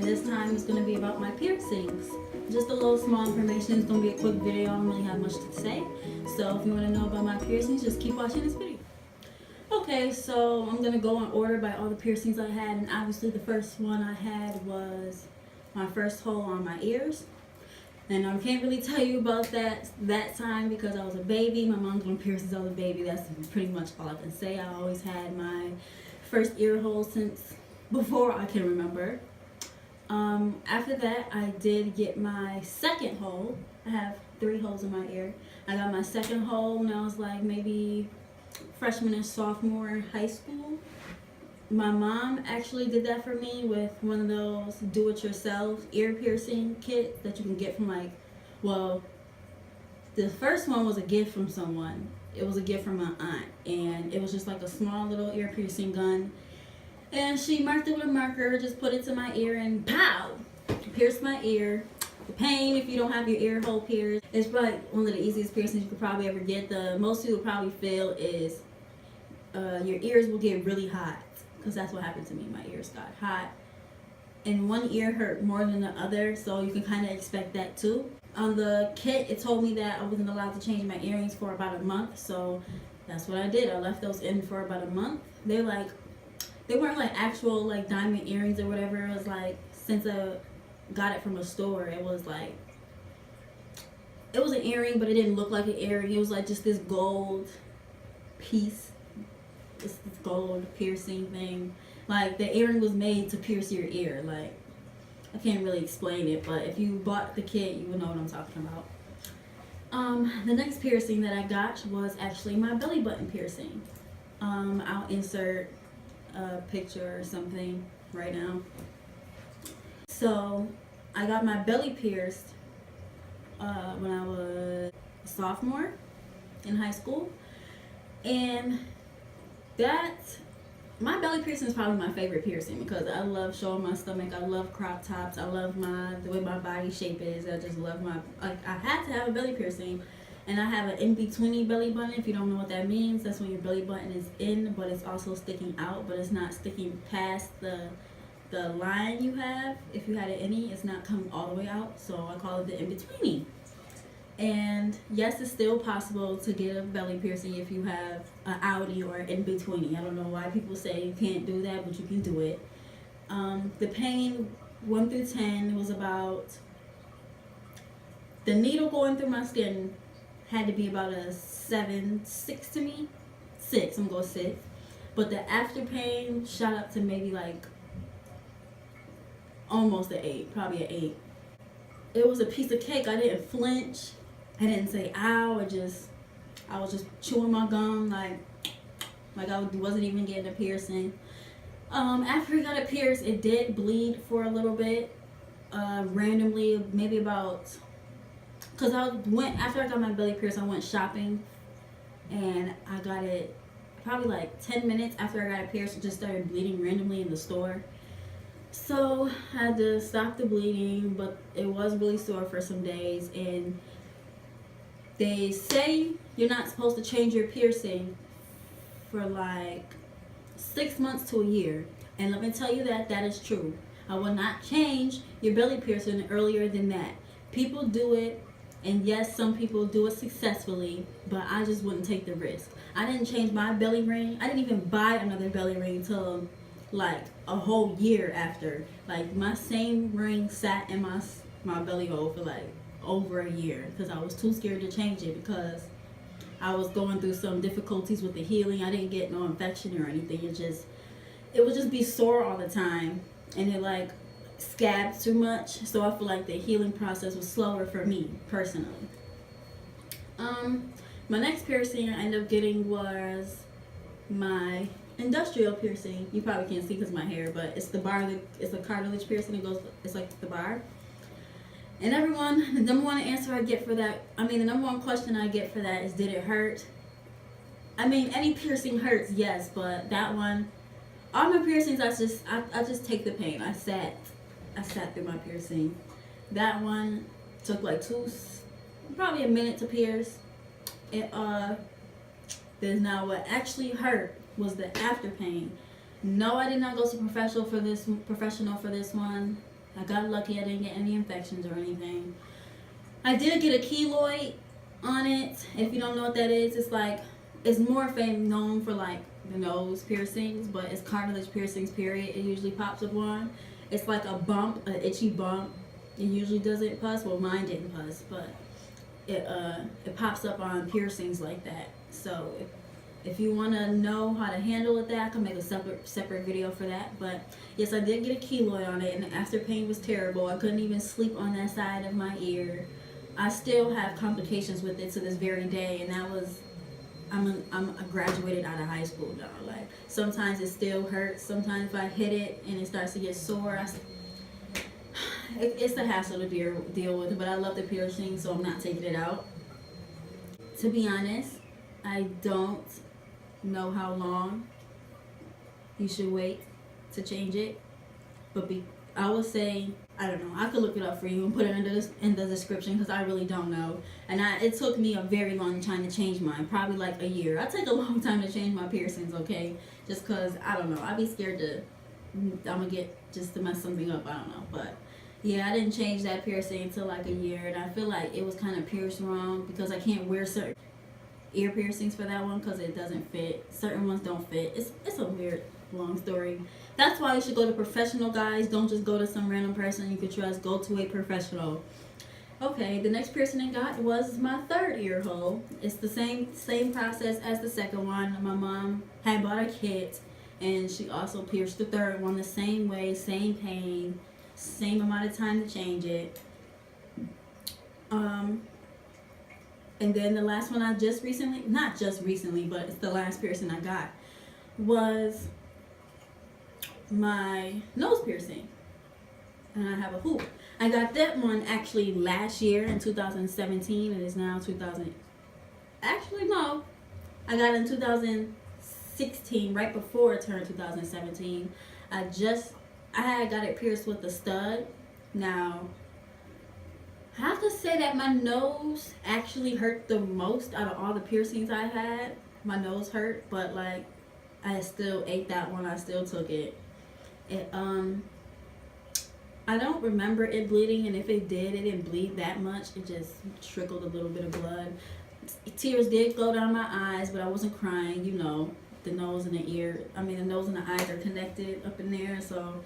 this time is going to be about my piercings. Just a little small information. It's going to be a quick video. I don't really have much to say. So if you want to know about my piercings, just keep watching this video. Okay, so I'm going to go in order by all the piercings I had. And obviously the first one I had was my first hole on my ears. And I can't really tell you about that time because I was a baby. My mom's doing piercings as I was a baby. That's pretty much all I can say. I always had my first ear hole since before I can remember. After that, I did get my second hole. I have 3 holes in my ear. I got my second hole when I was like maybe freshman and sophomore in high school. My mom actually did that for me with one of those do-it-yourself ear piercing kits that you can get from well, the first one was a gift from someone. It was a gift from my aunt, and it was just like a small little ear piercing gun. And she marked it with a marker, just put it to my ear, and pow! Pierced my ear. The pain, if you don't have your ear hole pierced, it's probably one of the easiest piercings you could probably ever get. The most you would probably feel is your ears will get really hot. Because that's what happened to me. My ears got hot. And one ear hurt more than the other, so you can kind of expect that too. On the kit, it told me that I wasn't allowed to change my earrings for about a month, so that's what I did. I left those in for about a month. They weren't like actual like diamond earrings or whatever. It was like, since I got it from a store, it was an earring, but it didn't look like an earring. It was like just this gold piece. This gold piercing thing. Like, the earring was made to pierce your ear. Like, I can't really explain it, but if you bought the kit, you would know what I'm talking about. The next piercing that I got was actually my belly button piercing. I'll insert a picture or something right now. So I got my belly pierced when I was a sophomore in high school, and my belly piercing is probably my favorite piercing because I love showing my stomach. I love crop tops. I love the way my body shape is. I just love I had to have a belly piercing, and I have an in-betweeny belly button. If you don't know what that means, that's when your belly button is in, but it's also sticking out, but it's not sticking past the line you have. If you had an innie, it's not coming all the way out, so I call it the in-betweeny. And yes, it's still possible to get a belly piercing if you have an outie or an in-betweeny. I don't know why people say you can't do that, but you can do it. The pain, 1 through 10, was about, the needle going through my skin had to be about a 6 to me. 6, I'm gonna go 6. But the after pain shot up to maybe like almost an 8, probably an 8. It was a piece of cake. I didn't flinch. I didn't say ow. I was just chewing my gum like I wasn't even getting a piercing. After I got it pierced, it did bleed for a little bit, randomly, maybe about, because after I got my belly pierced, I went shopping, and I got it probably like 10 minutes after I got it pierced. It just started bleeding randomly in the store. So I had to stop the bleeding, but it was really sore for some days, and they say you're not supposed to change your piercing for like 6 months to a year. And let me tell you that is true. I will not change your belly piercing earlier than that. People do it, and yes, some people do it successfully, but I just wouldn't take the risk. I didn't change my belly ring. I didn't even buy another belly ring until like a whole year after. Like, my same ring sat in my belly hole for like over a year because I was too scared to change it because I was going through some difficulties with the healing. I didn't get no infection or anything. It would just be sore all the time, and it like scabbed too much, so I feel like the healing process was slower for me personally. My next piercing I ended up getting was my industrial piercing. You probably can't see because of my hair, but it's the bar. It's a cartilage piercing. It's like the bar. And everyone, the number one answer I get for that, the number one question I get for that is, did it hurt? Any piercing hurts, yes, but that one, all my piercings, I just take the pain. I sat through my piercing. That one took like probably a minute to pierce. Now what actually hurt was the after pain. No, I did not go to professional for this one. I got lucky. I didn't get any infections or anything. I did get a keloid on it. If you don't know what that is, it's like, it's more known for like the nose piercings, but it's cartilage piercings, period. It usually pops up on. It's like a bump, an itchy bump. It usually doesn't pus. Well, mine didn't pus, but it pops up on piercings like that. So if you want to know how to handle it, I can make a separate video for that. But yes, I did get a keloid on it, and the after pain was terrible. I couldn't even sleep on that side of my ear. I still have complications with it to this very day, and that was, I graduated out of high school now. Like, sometimes it still hurts. Sometimes if I hit it and it starts to get sore, it's a hassle to deal with. But I love the piercing, so I'm not taking it out. To be honest, I don't know how long you should wait to change it, but I would say, I don't know, I could look it up for you and put it in the description, because I really don't know. And it took me a very long time to change mine, probably like a year. I take a long time to change my piercings, okay? Just because, I don't know, I'd be scared I'm gonna get just to mess something up, I don't know. But yeah, I didn't change that piercing until like a year, and I feel like it was kind of pierced wrong, because I can't wear certain ear piercings for that one because it doesn't fit. Certain ones don't fit. It's a weird long story. That's why you should go to professional, guys. Don't just go to some random person you could trust. Go to a professional. Okay, the next piercing I got was my third ear hole. It's the same process as the second one. My mom had bought a kit, and she also pierced the third one the same way, same pain, same amount of time to change it. And then the last one I just recently, not just recently, but it's the last piercing I got, was my nose piercing. And I have a hoop. I got that one actually last year in 2017. It is now actually no. I got it in 2016, right before it turned 2017. I had got it pierced with a stud. Now, I have to say that my nose actually hurt the most out of all the piercings I had. My nose hurt, but like, I still ate that one. I still took it. I don't remember it bleeding, and if it did, it didn't bleed that much. It just trickled a little bit of blood. Tears did go down my eyes, but I wasn't crying. You know, the nose and the nose and the eyes are connected up in there, so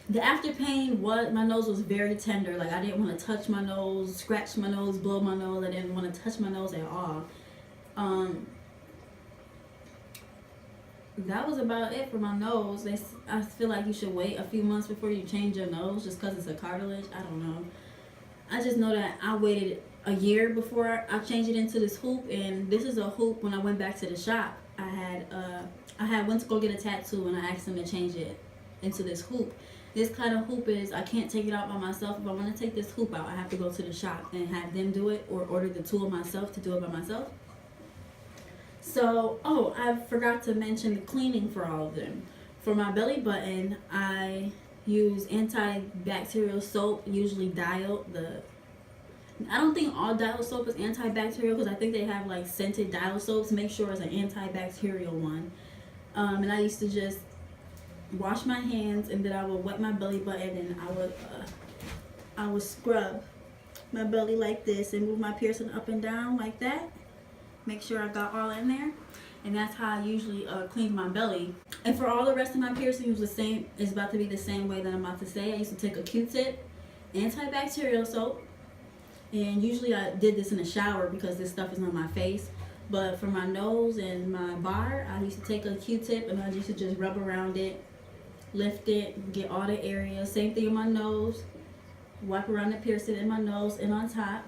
the after pain my nose was very tender. Like, I didn't want to touch my nose, scratch my nose, blow my nose. I didn't want to touch my nose at all. That was about it for my nose. I feel like you should wait a few months before you change your nose, just because it's a cartilage. I don't know. I just know that I waited a year before I changed it into this hoop, and this is a hoop. When I went back to the shop, I went to go get a tattoo, and I asked them to change it into this hoop. This kind of hoop I can't take it out by myself. If I want to take this hoop out, I have to go to the shop and have them do it, or order the tool myself to do it by myself. So, I forgot to mention the cleaning for all of them. For my belly button, I use antibacterial soap, usually Dial. I don't think all Dial soap is antibacterial, because I think they have like scented Dial soaps. Make sure it's an antibacterial one. And I used to just wash my hands, and then I would wet my belly button, and I would scrub my belly like this and move my piercing up and down like that. Make sure I got all in there, and that's how I usually clean my belly. And for all the rest of my piercings, it's about to be the same way that I'm about to say. I used to take a Q-tip, antibacterial soap, and usually I did this in the shower because this stuff is on my face. But for my nose and my bar, I used to take a Q-tip, and I used to just rub around it, lift it, get all the areas. Same thing in my nose. Wipe around the piercing in my nose and on top.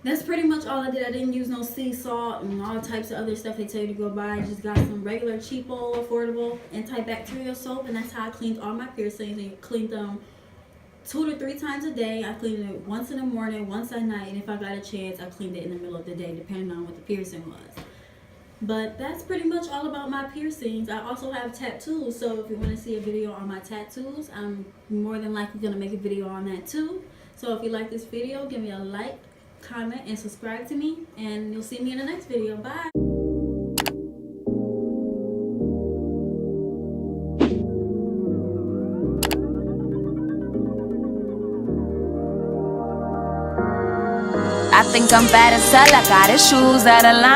That's pretty much all I did. I didn't use no sea salt and all types of other stuff they tell you to go buy. I just got some regular, cheapo, affordable antibacterial soap, and that's how I cleaned all my piercings. And cleaned them 2 to 3 times a day. I cleaned it once in the morning, once at night, and if I got a chance, I cleaned it in the middle of the day, depending on what the piercing was. But that's pretty much all about my piercings. I also have tattoos, so if you want to see a video on my tattoos, I'm more than likely going to make a video on that too. So if you like this video, give me a like, comment, and subscribe to me, and you'll see me in the next video. Bye. I think I'm bad as hell, I got his shoes out of line.